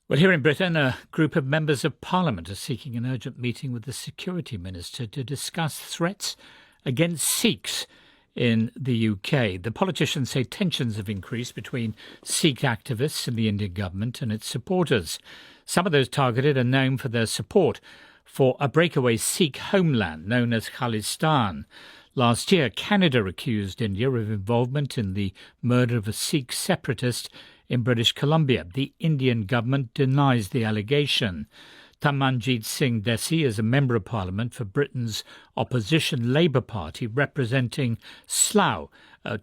Well, here in Britain, a group of members of Parliament are seeking an urgent meeting with the Security Minister to discuss threats against Sikhs in the UK. The politicians say tensions have increased between Sikh activists and the Indian government and its supporters. Some of those targeted are known for their support for a breakaway Sikh homeland known as Khalistan. Last year, Canada accused India of involvement in the murder of a Sikh separatist in British Columbia. The Indian government denies the allegation. Tamanjeet Singh Desi is a Member of Parliament for Britain's opposition Labour Party, representing Slough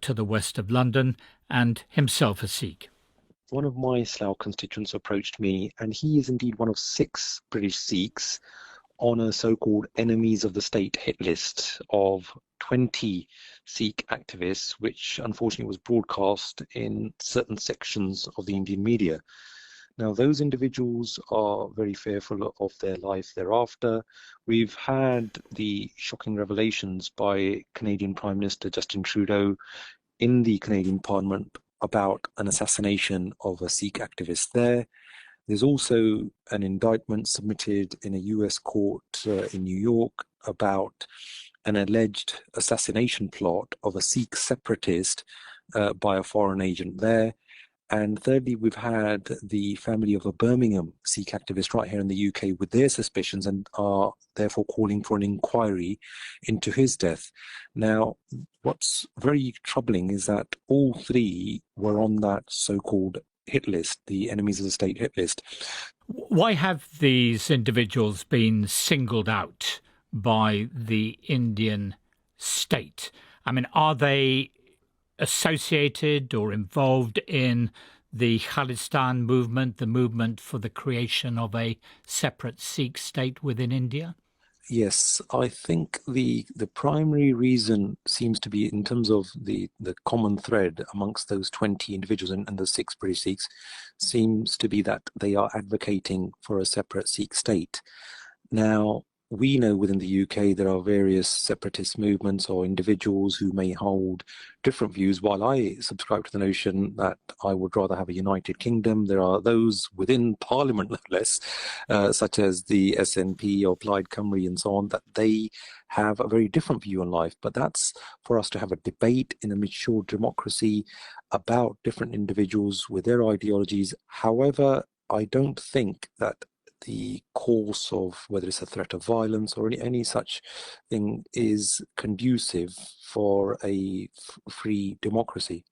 to the west of London, and himself a Sikh. One of my Slough constituents approached me, and he is indeed one of 6 British Sikhs on a so-called enemies of the state hit list of 20 Sikh activists, which unfortunately was broadcast in certain sections of the Indian media. Now, those individuals are very fearful of their life thereafter. We've had the shocking revelations by Canadian Prime Minister Justin Trudeau in the Canadian Parliament about an assassination of a Sikh activist there. There's also an indictment submitted in a US court in New York about an alleged assassination plot of a Sikh separatist by a foreign agent there. And thirdly, we've had the family of a Birmingham Sikh activist right here in the UK with their suspicions and are therefore calling for an inquiry into his death. Now, what's very troubling is that all 3 were on that so-called hit list, the enemies of the state hit list. Why have these individuals been singled out by the Indian state? I mean, are they associated or involved in the Khalistan movement, the movement for the creation of a separate Sikh state within India? Yes, I think the primary reason seems to be in terms of the common thread amongst those 20 individuals and the 6 British Sikhs seems to be that they are advocating for a separate Sikh state. Now, we know within the UK there are various separatist movements or individuals who may hold different views. While I subscribe to the notion that I would rather have a united kingdom, there are those within Parliament, no less, such as the SNP or Plaid Cymru and so on, that they have a very different view on life. But that's for us to have a debate in a mature democracy about different individuals with their ideologies. However, I don't think that the course of whether it's a threat of violence or any such thing is conducive for a free democracy.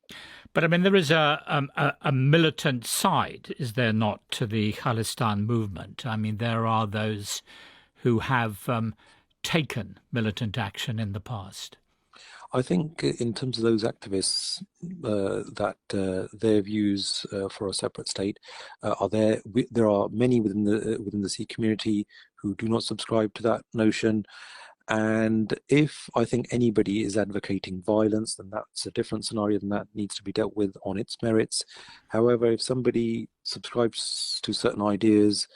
But I mean, there is a militant side, is there not, to the Khalistan movement? I mean, there are those who have taken militant action in the past. I think in terms of those activists, that their views for a separate state are there. There are many within the Sikh community who do not subscribe to that notion. And if I think anybody is advocating violence, then that's a different scenario, and that needs to be dealt with on its merits. However, if somebody subscribes to certain ideas,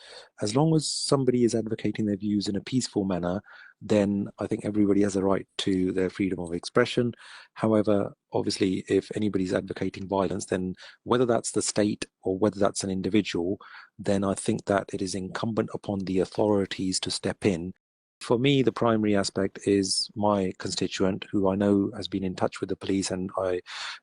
as long as somebody is advocating their views in a peaceful manner, then I think everybody has a right to their freedom of expression. However, obviously, if anybody's advocating violence, then whether that's the state or whether that's an individual, then I think that it is incumbent upon the authorities to step in. For me, the primary aspect is my constituent, who I know has been in touch with the police, and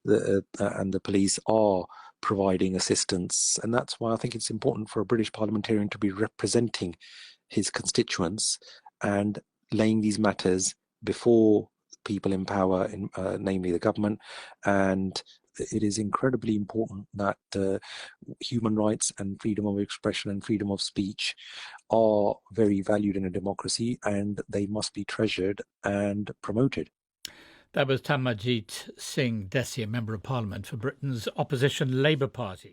the police are providing assistance. And that's why I think it's important for a British parliamentarian to be representing his constituents and laying these matters before people in power, namely the government. And it is incredibly important that human rights and freedom of expression and freedom of speech are very valued in a democracy, and they must be treasured and promoted. That was Tamanjeet Singh Desi, a Member of Parliament for Britain's opposition Labour Party.